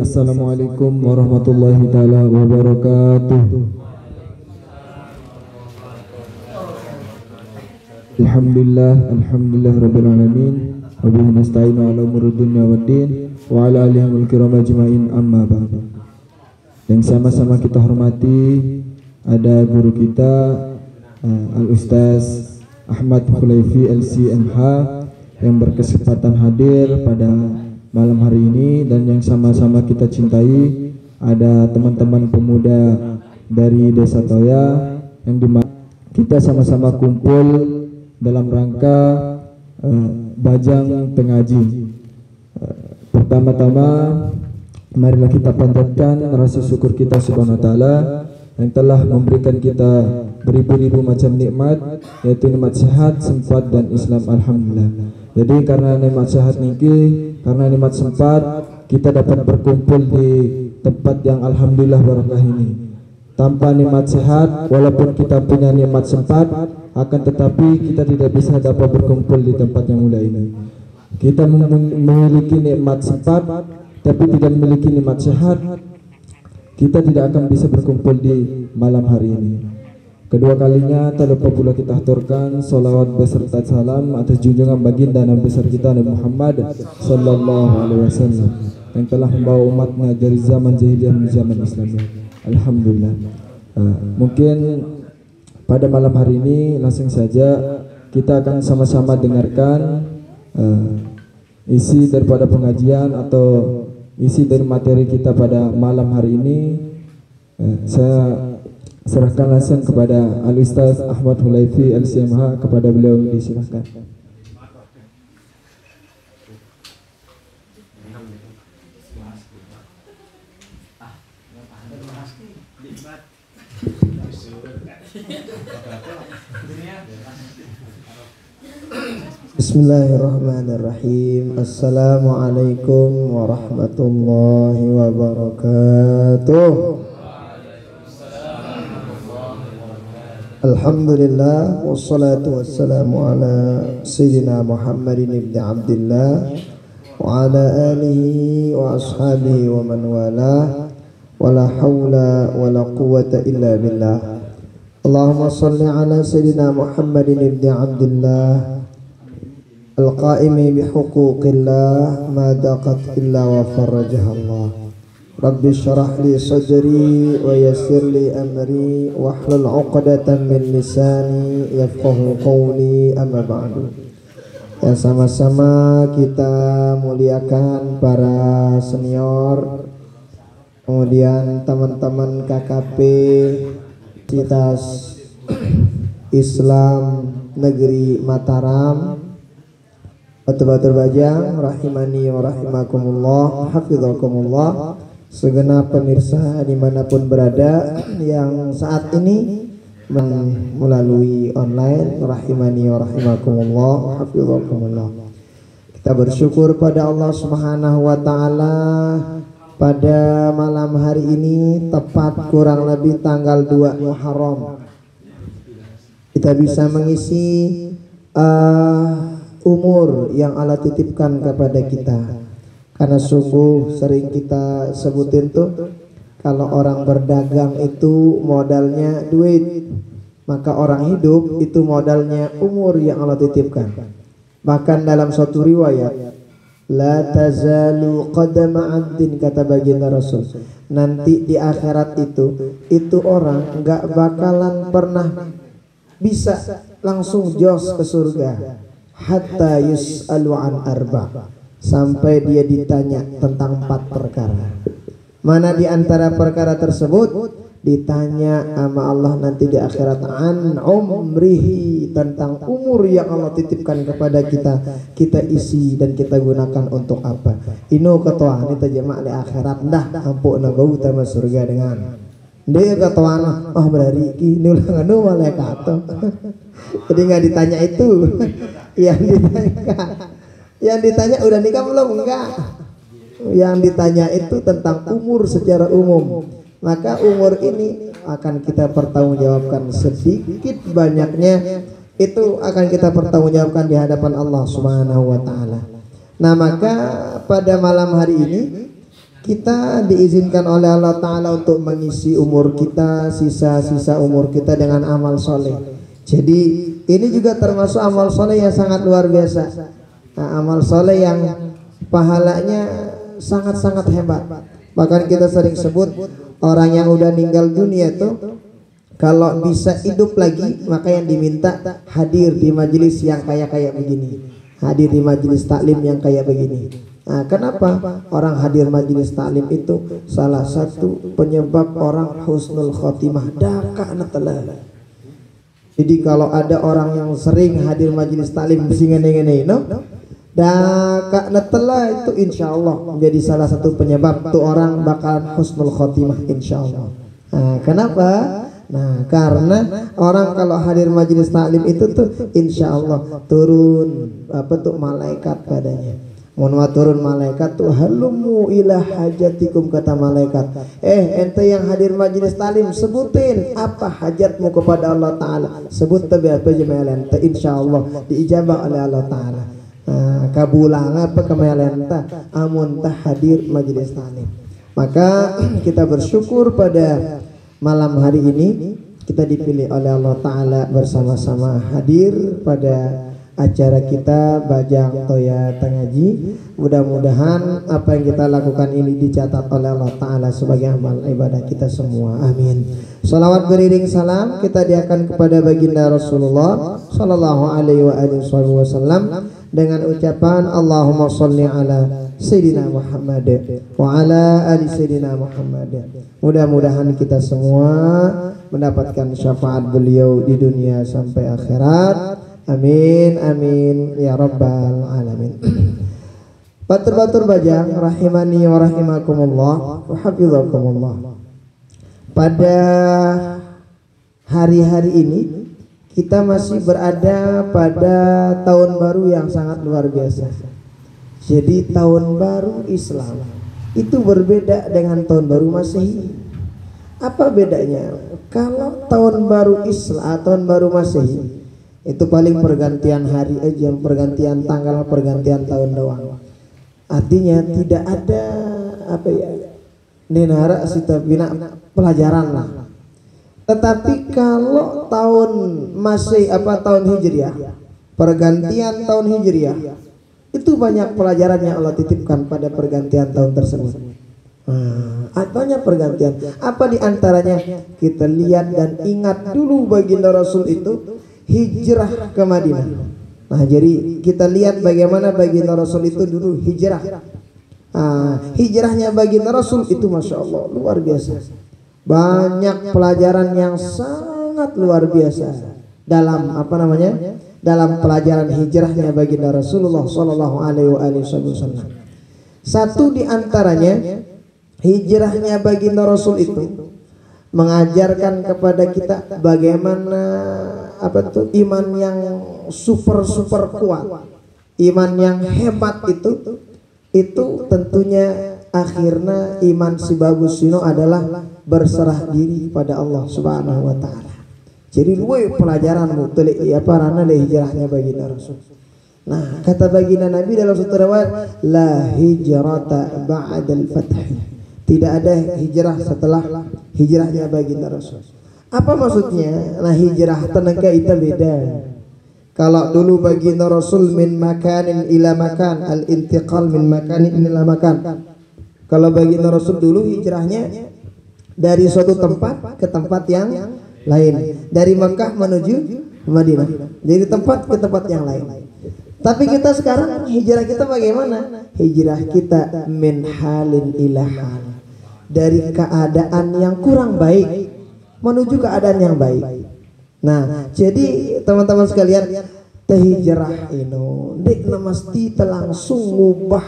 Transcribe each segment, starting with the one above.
Assalamualaikum warahmatullahi taala wabarakatuh. Alhamdulillah rabbil alamin. Wa bihi nasta'inu ala umuri dunya waddin wa ala alihi wal kiram ajmain, amma ba'd. Yang sama-sama kita hormati, ada guru kita Al-Ustaz Ahmad Khulaifi LCMH yang berkesempatan hadir pada malam hari ini, dan yang sama-sama kita cintai ada teman-teman pemuda dari Desa Toya yang dimana kita sama-sama kumpul dalam rangka Bajang Tengaji. Pertama-tama marilah kita panjatkan rasa syukur kita subhanahu wa ta'ala yang telah memberikan kita beribu-ribu macam nikmat, yaitu nikmat sehat, sempat, dan Islam. Alhamdulillah. Jadi karena nikmat sehat niki, karena nikmat sempat, kita dapat berkumpul di tempat yang alhamdulillah barakah ini. Tanpa nikmat sehat, walaupun kita punya nikmat sempat, akan tetapi kita tidak bisa dapat berkumpul di tempat yang mulia ini. Kita memiliki nikmat sempat tapi tidak memiliki nikmat sehat, kita tidak akan bisa berkumpul di malam hari ini. Kedua kalinya tak lupa pula kita aturkan salawat beserta salam atas junjungan baginda Nabi besar kita Nabi Muhammad sallallahu alaihi wasallam yang telah membawa umatnya dari zaman jahiliyah menuju zaman Islam. Alhamdulillah. Mungkin pada malam hari ini langsung saja kita akan sama-sama dengarkan isi daripada pengajian atau isi dari materi kita pada malam hari ini. Saya serahkan langsung kepada Al-Ustaz Ahmad Khulaifi LCMH, kepada beliau disilakan. Bismillahirrahmanirrahim. Assalamualaikum warahmatullahi wabarakatuh. Alhamdulillah wassalatu wassalamu ala sayyidina Muhammadin ibn Abdillah wa ala alihi wa ashabihi wa man walah, wa la hawla wa la quwwata illa billah. Allahumma salli ala sayyidina Muhammadin ibn Abdillah al-qaimi bihuquqillah ma daqat illa wa farrajaha Allah. Rabbi syrah li sadri wa yassir li amri wahlul 'uqdatam min lisani yafqahu qawli, amma ba'du. Ya, sama-sama kita muliakan para senior, kemudian teman-teman KKP Universitas Islam Negeri Mataram, Batur-batur Bajang, rahimani wa rahimakumullah, hafizakumullah, segenap pemirsa dimanapun berada yang saat ini melalui online, rahimani wa rahimakumullah, hafizakumullah. Kita bersyukur pada Allah Subhanahu wa ta'ala pada malam hari ini, tepat kurang lebih tanggal 2 Muharram, kita bisa mengisi umur yang Allah titipkan kepada kita. Karena sungguh sering kita sebutin tuh, kalau orang berdagang itu modalnya duit, maka orang hidup itu modalnya umur yang Allah titipkan. Bahkan dalam suatu riwayat, la tazalu qadama 'abdin, kata baginda Rasul, nanti di akhirat itu orang enggak bakalan pernah bisa langsung jos ke surga, hatta yus'alu an arba, sampai dia ditanya tentang 4 perkara. Mana di antara perkara tersebut? Ditanya sama Allah nanti di akhirat, an umrihi, tentang umur yang Allah titipkan kepada kita, kita isi dan kita gunakan untuk apa. Inu ketua ini terjemah di akhirat dah ampun nabau utama surga dengan dia ketua berari ini ulang malaikat. Jadi nggak ditanya itu. Yang ditanya udah nikah belum? Enggak. Yang ditanya itu tentang umur secara umum. Maka umur ini akan kita pertanggungjawabkan, sedikit banyaknya itu akan kita pertanggungjawabkan di hadapan Allah Subhanahu wa ta'ala. Nah, maka pada malam hari ini kita diizinkan oleh Allah Ta'ala untuk mengisi umur kita, sisa-sisa umur kita dengan amal soleh. Jadi ini juga termasuk amal soleh yang sangat luar biasa. Nah, amal soleh yang pahalanya sangat-sangat hebat. Bahkan kita sering sebut orang yang udah meninggal dunia tuh kalau bisa hidup lagi, maka yang diminta hadir di majelis yang kayak begini, hadir di majelis taklim yang kayak begini. Nah, kenapa orang hadir majelis taklim itu salah satu penyebab orang husnul khotimah, daka'na telah. Jadi kalau ada orang yang sering hadir majelis taklim ngene-ngene no, daka'na telah itu insyaallah menjadi salah satu penyebab tuh orang bakal husnul khotimah insyaallah. Nah, kenapa? Nah, karena orang kalau hadir majelis taklim itu tuh insyaallah turun apa tuh malaikat padanya. Mohon turun malaikat tuh halumu ila hajatikum, kata malaikat. Ente yang hadir majelis taklim sebutin apa hajatmu kepada Allah Ta'ala. Sebut tabi apa jemaah ente, insyaallah diijabah oleh Allah Ta'ala. Kabulang apa kemelenta amun tah hadir majelis taklim. Maka kita bersyukur pada malam hari ini kita dipilih oleh Allah Ta'ala bersama-sama hadir pada acara kita Bajang Toya Tengaji. Mudah-mudahan apa yang kita lakukan ini dicatat oleh Allah Ta'ala sebagai amal ibadah kita semua. Amin. Salawat beriring salam kita diakan kepada baginda Rasulullah Sallallahu Alaihi Wasallam dengan ucapan Allahumma sholli ala Sayyidina Muhammad wa ala ali Sayyidina Muhammad. Mudah-mudahan kita semua mendapatkan syafaat beliau di dunia sampai akhirat. Amin amin ya rabbal alamin. Batur-batur Bajang rahimani wa rahimakumullah wa hafizakumullah. Pada hari-hari ini kita masih berada pada tahun baru yang sangat luar biasa. Jadi tahun baru Islam itu berbeda dengan tahun baru Masehi. Apa bedanya? Kalau tahun baru Islam, tahun baru Masehi itu paling pergantian hari aja, pergantian tanggal, pergantian tahun doang. Artinya tidak ada apa ya, nenara sita bina pelajaran lah. Tetapi kalau tahun Masehi tahun Hijriah, pergantian tahun Hijriah, itu banyak pelajaran yang Allah titipkan pada pergantian tahun tersebut. Banyak pergantian. Apa diantaranya? Kita lihat dan ingat dulu baginda Rasul itu hijrah ke Madinah. Nah, jadi kita lihat bagaimana baginda Rasul itu dulu hijrah. Hijrahnya baginda Rasul itu masya Allah luar biasa. Banyak pelajaran yang sangat luar biasa dalam dalam pelajaran hijrahnya baginda Rasulullah Sallallahu Alaihi Wasallam. Satu diantaranya hijrahnya baginda Rasul itu mengajarkan kepada kita bagaimana iman yang super kuat, iman yang hebat itu tentunya akhirnya iman si bagus sino adalah berserah diri pada Allah Subhanahu wa Ta'ala. Jadi luwe pelajaran rana hijrahnya baginda Rasul. Nah, kata baginda Nabi dalam satu riwayat, la hijrata ba'dal fath. Tidak ada hijrah setelah hijrahnya baginda Rasul. Apa maksudnya? Nah, hijrah tenaga itu beda. Kalau dulu baginda Rasul min makanin ila makan, al-intiqal min makanin ila makan. Kalau baginda Rasul dulu hijrahnya dari suatu tempat ke tempat yang lain, dari Mekah menuju Madinah, dari tempat ke tempat yang lain. Tapi kita sekarang hijrah kita bagaimana? Hijrah kita min halin ila hal, dari keadaan yang kurang baik menuju keadaan yang baik. Nah, jadi teman-teman sekalian, hijrah ino dek mesti langsung ngubah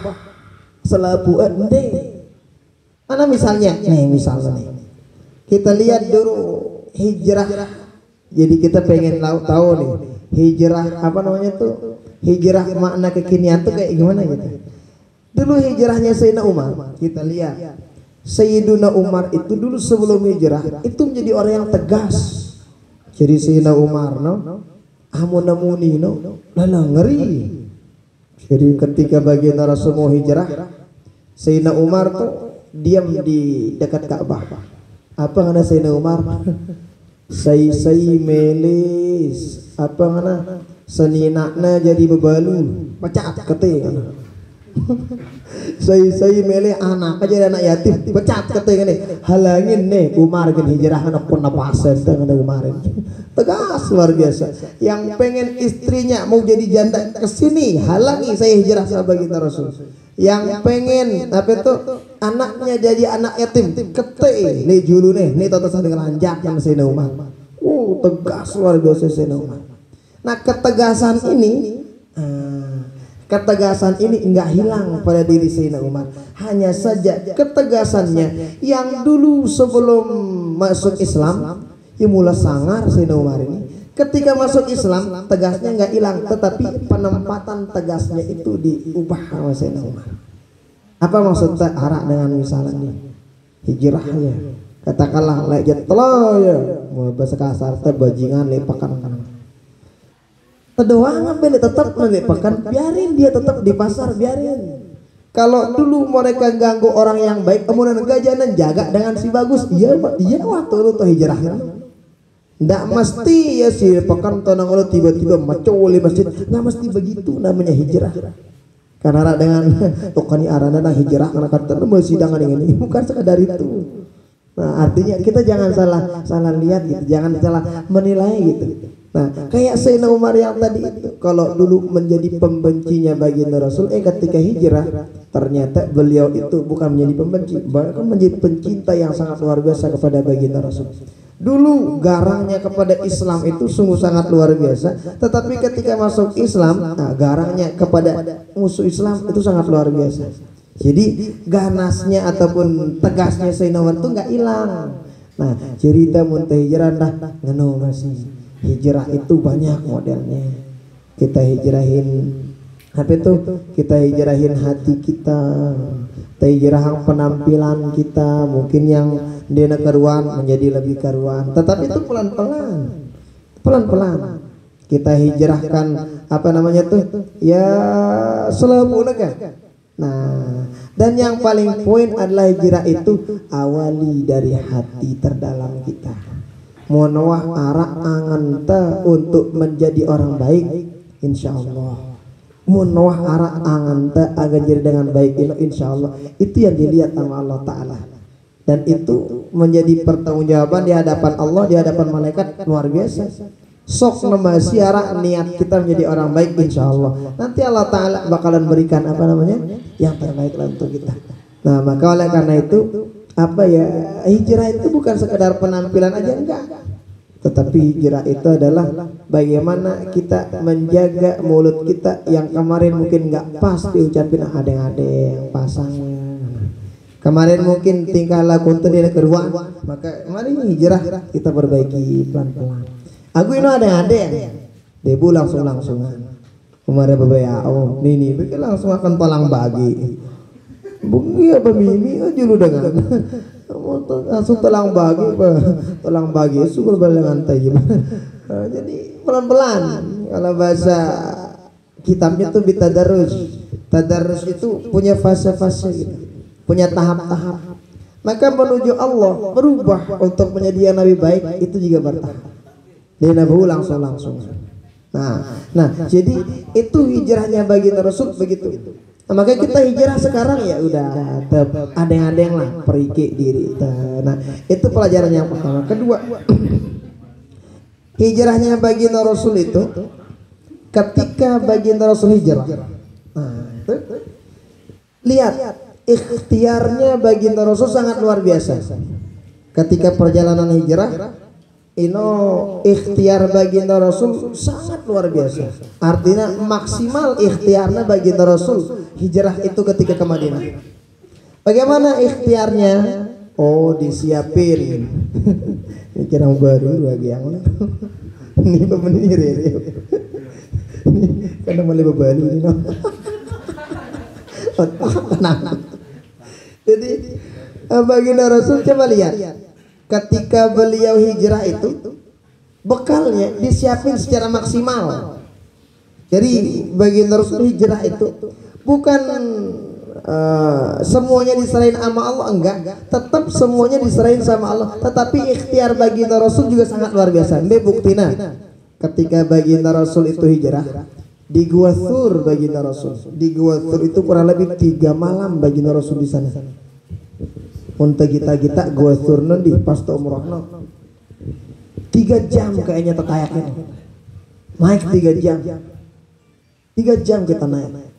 selabu ende. Mana misalnya? Misalnya nih, kita lihat dulu hijrah. Jadi kita pengen tahu nih hijrah hijrah makna kekinian tuh kayak gimana gitu. Dulu hijrahnya Sayyidina Umar, kita lihat Sayyidina Umar itu dulu sebelum hijrah itu menjadi orang yang tegas. Jadi Sayyidina Umar amun-amuni lala ngeri. Jadi ketika baginda Rasul mau hijrah, Sayyidina Umar tuh diam di dekat Ka'bah. Apa ngana Sayyidina Umar? Sai melis. Apa ngana? Seninakna jadi bebalu. Pecat kete kan. Saya milih anak aja anak yatim pecat katanya nih halangin nih Umar kan hijrah anak pun napasen dengan kemarin tegas luar biasa. Yang pengen istrinya mau jadi janda kesini halangi saya hijrah sama baginda Rasul. Yang pengen apa itu anaknya jadi anak yatim kete nih julu nih totosan dengan lanjak yang Sayyidina Umar. Tegas luar biasa Sayyidina Umar. Nah ketegasan ini enggak hilang pada diri Sayyidina Umar. Hanya saja ketegasannya yang dulu sebelum masuk Islam ya mulai sangar Sayyidina Umar ini. Ketika masuk Islam tegasnya enggak hilang, tetapi penempatan tegasnya itu diubah sama Sayyidina Umar. Apa maksudnya arah dengan misalnya hijrahnya? Katakanlah lejat ya, bahasa kasar teh bajingan lepakan kan. Doang ambil tetap melepakan, biarin dia tetap di pasar, biarin. Kalau dulu mereka ganggu orang yang baik, kemudian gajanan jaga dengan si bagus, iya waktu lu tuh hijrahnya. Nggak mesti ya si pekan tonang lu tiba-tiba macoli masjid, nggak mesti begitu namanya hijrah. Karena dengan tukani arana dan hijrah karena kata masih dengan ini bukan sekadar itu. Nah artinya kita jangan salah lihat gitu, jangan salah menilai gitu. Nah, kayak Sayyidina Umar yang tadi itu, kalau dulu menjadi pembencinya baginda Rasul, ketika hijrah ternyata beliau itu bukan menjadi pembenci, bahkan menjadi pencinta yang sangat luar biasa kepada baginda Rasul. Dulu garangnya kepada Islam itu sungguh sangat luar biasa, tetapi ketika masuk Islam, garangnya kepada musuh Islam itu sangat luar biasa. Jadi ganasnya ataupun tegasnya Sayyidina Umar itu nggak hilang. Nah, cerita muntah hijrah dah ngeno masih. Hijrah itu banyak modelnya. Kita hijrahin apa itu? Kita hijrahin hati kita, kita hijrahin penampilan kita. Mungkin yang dena karuan menjadi lebih karuan, tetapi itu pelan-pelan kita hijrahkan apa namanya tuh ya selalu kan. Nah, dan yang paling poin adalah hijrah itu awali dari hati terdalam kita. Monowah arak angan ta untuk menjadi orang baik, insya Allah. Monowah arak angan ta agar jadi dengan baik, insya Allah. Itu yang dilihat sama Allah Ta'ala. Dan itu menjadi pertanggungjawaban di hadapan Allah, di hadapan malaikat luar biasa. Sok nama siara niat kita menjadi orang baik, insya Allah. Nanti Allah Ta'ala bakalan berikan apa namanya yang terbaik untuk kita. Nah maka oleh karena itu apa ya, hijrah itu bukan sekedar penampilan aja, enggak, tetapi hijrah itu adalah bagaimana kita menjaga mulut kita yang kemarin mungkin enggak pas diucapin adeng-adeng pasangan, kemarin mungkin tingkah laku itu dia keruan, maka kemarin hijrah kita perbaiki pelan-pelan. Aku ini adeng-adeng debu langsung-langsungan kemarin bebaya ini bikin langsung akan tolang bagi bukti apa mimi aja lu dengan langsung telang bagi syukur dengan tayyib. Jadi pelan-pelan. Kalau bahasa kitabnya tuh tadarrus itu punya fase-fase gitu, punya tahap-tahap. Maka menuju Allah berubah untuk menjadi yang lebih baik itu juga bertahap. Dia nabi langsung. Nah jadi itu hijrahnya baginda Rasul begitu. Nah, makanya kita hijrah sekarang ya udah adeng-adeng lah perike diri. Nah itu pelajaran yang pertama. Kedua, hijrahnya baginda Rasul itu ketika baginda Rasul hijrah. Nah, itu, lihat ikhtiarnya baginda Rasul sangat luar biasa. Ketika perjalanan hijrah, ikhtiar baginda Rasul sangat luar biasa. Artinya maksimal ikhtiarnya baginda Rasul hijrah itu ketika ke Madinah. Bagaimana ikhtiarnya? Oh, disiapin. Ini kira baru lagi yang ini pemenir ini. Karena mulai bebalu ini. Jadi baginda Rasul coba lihat. Ketika beliau hijrah itu bekalnya disiapin secara maksimal. Jadi baginda Rasul hijrah itu bukan semuanya diserahin sama Allah, enggak, tetap semuanya diserahin sama Allah, tetapi ikhtiar baginda Rasul juga sangat luar biasa. Ini buktinya ketika baginda Rasul itu hijrah di Gua Thur, baginda Rasul di Gua Thur itu kurang lebih 3 malam baginda Rasul di sana. Untuk kita Gua Thur nanti pas umroh 3 jam kayaknya tetayaknya naik 3 jam. 3 jam kita naik.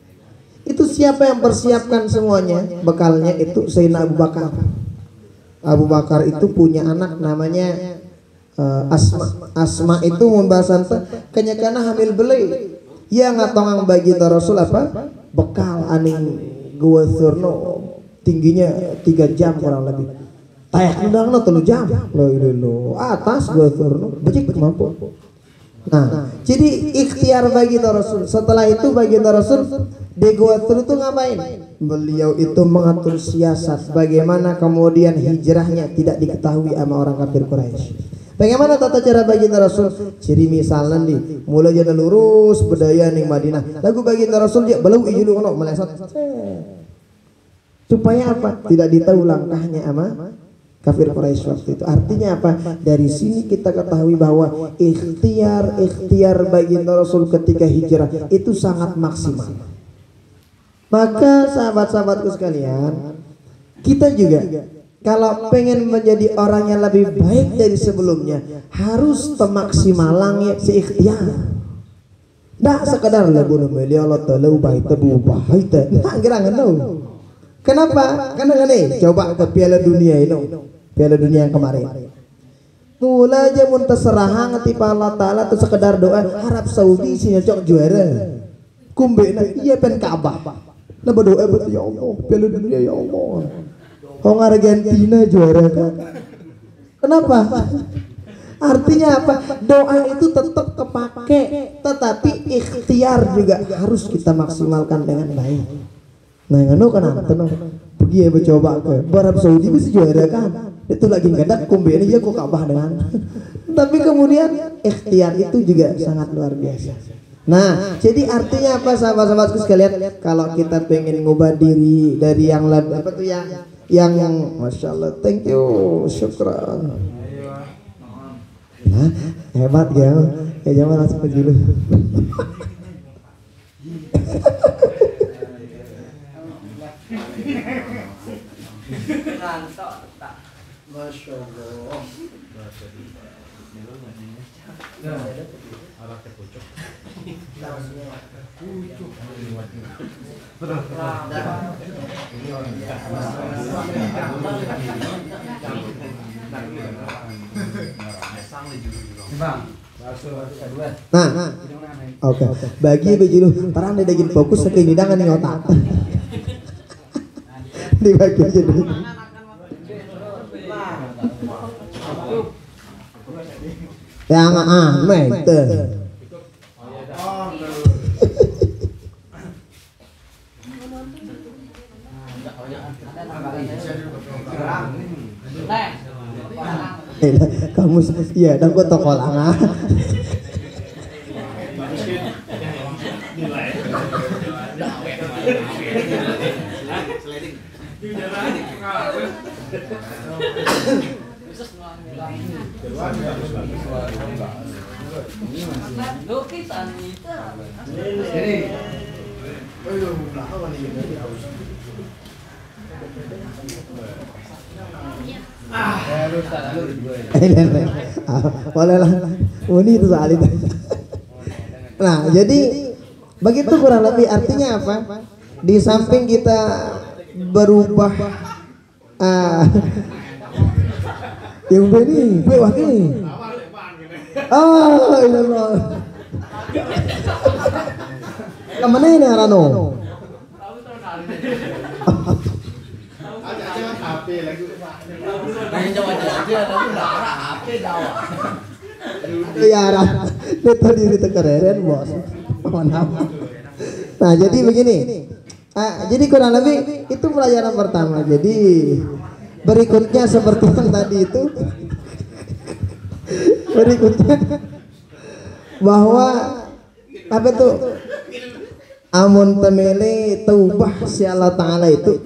Itu siapa yang persiapkan semuanya? Bekalnya itu Sayyidina Abu Bakar. Abu Bakar itu punya anak namanya Asma. Asma itu membahasan kenyakana hamil beli. Ya ngatongang baginda Rasul apa? Bekal aning Gua Thurno tingginya 3 jam kurang lebih. Tayak undangna 3 jam. Loh atas Gua Thurno becik mampu. Nah, jadi ikhtiar baginda Rasul. Setelah itu baginda Rasul di Gua Thur itu ngapain? Beliau itu mengatur siasat bagaimana kemudian hijrahnya tidak diketahui sama orang kafir Quraisy. Bagaimana tata cara baginda Rasul? Ciri misalnya nih, mulai jadi lurus budaya ning Madinah. Lagu baginda Rasul dia belum ijulu ono melesat. Supaya apa? Tidak ditahu langkahnya sama kafir Quraisy waktu itu. Artinya apa? Dari sini kita ketahui bahwa ikhtiar baginda Rasul ketika hijrah itu sangat maksimal. Maka sahabat-sahabatku sekalian, kita juga kalau pengen menjadi orang yang lebih baik dari sebelumnya harus temaksimalang si ikhtiar. Nggak sekedar lebih memilih Allah taala baita bu baita. Nggak gerangan dong. Kenapa? Karena nih coba ke Piala Dunia ini. Piala Dunia yang kemarin. Mula aja mun terserah ngati Allah taala tuh sekedar doa Arab Saudi sih nyocok juara. Kumbena iya pen Ka'bah. Nah berdoa buat ya Allah Piala Dunia ya Allah. Hong Argentina juara kan? Kenapa? Artinya apa? Doa itu tetap kepake, tetapi ikhtiar juga harus kita maksimalkan dengan baik. Nah ngono kan tenang. Pergi ya coba ke Arab Saudi bisa juara kan? Itu lagi ngedak kumbene ya kok Ka'bah dengan. Tapi kemudian ikhtiar itu juga sangat luar biasa. Nah, jadi artinya apa sahabat-sahabatku sekalian? Kalau kita pengen ngubah diri dari yang apa tuh yang Masya Allah, thank you, syukran. Nah, hebat ya, jangan langsung dulu. Masya Allah. Nah, oke. Bagi baju lu, tarang dia daging fokus saking hidangan nih otak. Dibagi aja dulu. Yang mete. Kamu iya dan gua toko langa. Boleh lah, ini itu soal itu. Nah, jadi begitu kurang lebih artinya apa? Di samping kita berubah, yang ini, wakil. Oh, iya loh. Kemana ini Arano? Ya, itu diri terkeren bos. Nah, jadi begini. Jadi kurang lebih itu pelajaran pertama. Jadi berikutnya seperti yang tadi itu. Berikutnya bahwa Apa tuh? Amun temele taubah si Allah Ta'ala itu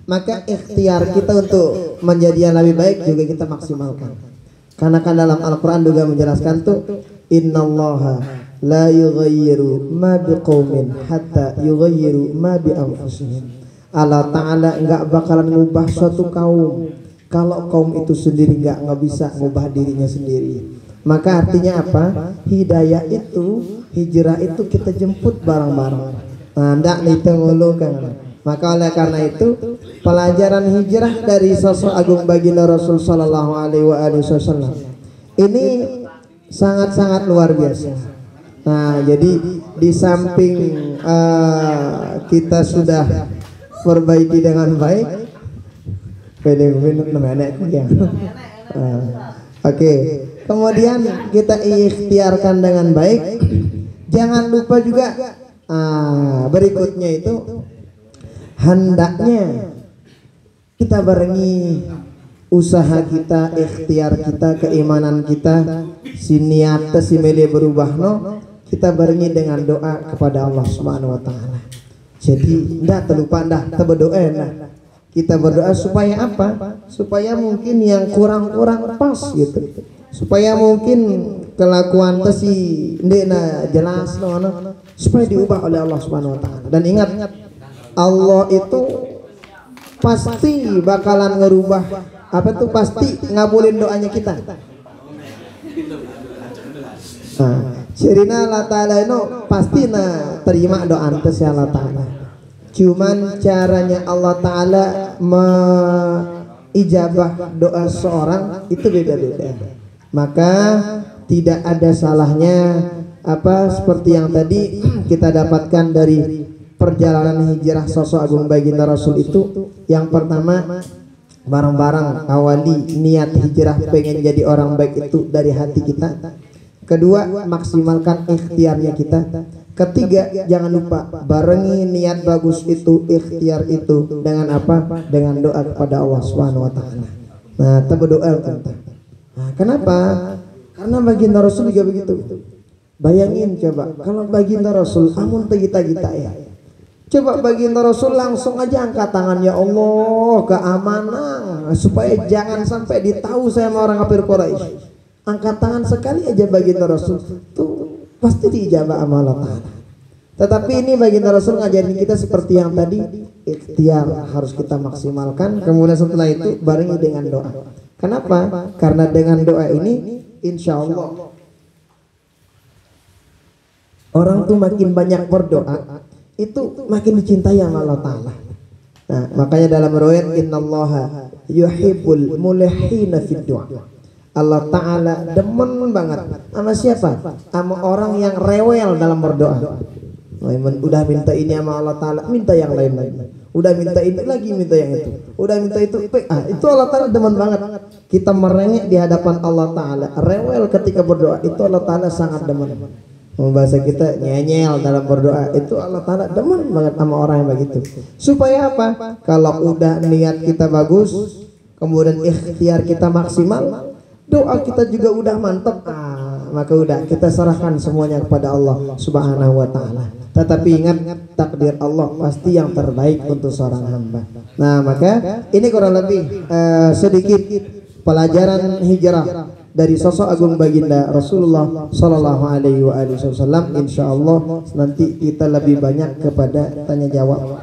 maka ikhtiar kita untuk menjadi yang lebih baik juga kita maksimalkan. Karena kan dalam Al-Quran juga menjelaskan tuh, innallaha la yughayyiru ma biqaumin hatta yughayyiru ma bi anfusihim. Allah Ta'ala enggak bakalan ngubah suatu kaum kalau kaum itu sendiri enggak bisa ngubah dirinya sendiri. Maka artinya apa? Hidayah itu, hijrah itu kita jemput bareng-bareng. Nah, ndak ditengulukan. Maka oleh karena itu pelajaran hijrah dari sosok agung baginda Rasul sallallahu alaihi wasallam ini sangat-sangat luar biasa. Nah, jadi di samping kita sudah perbaiki dengan baik, oke. Kemudian kita ikhtiarkan dengan baik. Jangan lupa juga berikutnya itu hendaknya kita barengi usaha kita, ikhtiar kita, keimanan kita, si niat si mele berubah no, kita barengi dengan doa kepada Allah Subhanahu wa taala. Jadi ndak terlupa ndak berdoa nah. Kita berdoa supaya apa? Supaya mungkin yang kurang-kurang pas gitu. Supaya mungkin kelakuan si ndena jelas no, supaya diubah oleh Allah Subhanahu wa taala. Dan ingat, Allah itu pasti bakalan ngerubah apa tuh, pasti ngabulin doanya kita. Nah, sirina Allah Ta'ala itu pasti terima doa si Allah Ta'ala. Cuman caranya Allah Ta'ala ijabah doa seorang itu beda-beda. Maka tidak ada salahnya apa seperti yang tadi kita dapatkan dari perjalanan hijrah sosok agung baginda Rasul itu. Yang pertama, bareng-bareng awali niat hijrah pengen jadi orang baik itu dari hati kita. Kedua, maksimalkan ikhtiarnya kita. Ketiga, jangan lupa barengi niat bagus itu, ikhtiar itu dengan apa? Dengan doa kepada Allah Subhanahu wa taala. Nah, kita berdoa kita. Nah, kenapa? Karena baginda Rasul juga begitu. Bayangin coba kalau baginda Rasul amun kita ya. Coba baginda Rasul langsung aja angkat tangan, ya Allah, keamanan supaya jangan sampai ditahu saya sama orang kafir Quraisy. Angkat tangan sekali aja baginda Rasul tuh pasti diijabah sama Allah Ta'ala. Tetapi ini baginda Rasul ngajarin kita seperti yang tadi, ikhtiar harus kita maksimalkan. Kemudian setelah itu barengi dengan doa. Kenapa? Karena dengan doa ini insya Allah orang tuh makin banyak berdoa, itu makin dicintai sama Allah Ta'ala. Nah, makanya dalam riwayat innallaha yuhibbul mulihina fid du'a. Allah Ta'ala demen banget sama siapa? Sama orang yang rewel dalam berdoa. Udah minta ini sama Allah Ta'ala, minta yang lain lagi. Udah minta ini lagi, minta yang itu. Udah minta itu itu Allah Ta'ala demen banget. Kita merengek di hadapan Allah Ta'ala, rewel ketika berdoa, itu Allah Ta'ala sangat demen. Bahasa kita nyenyel dalam berdoa, itu Allah Ta'ala demen banget sama orang yang begitu. Supaya apa? Kalau udah niat kita bagus, kemudian ikhtiar kita maksimal, doa kita juga udah mantap, maka udah kita serahkan semuanya kepada Allah Subhanahu wa taala. Tetapi ingat, takdir Allah pasti yang terbaik untuk seorang hamba. Nah, maka ini kurang lebih sedikit pelajaran hijrah dari sosok agung baginda Rasulullah sallallahu alaihi wasallam. Insyaallah nanti kita lebih banyak kepada tanya jawab.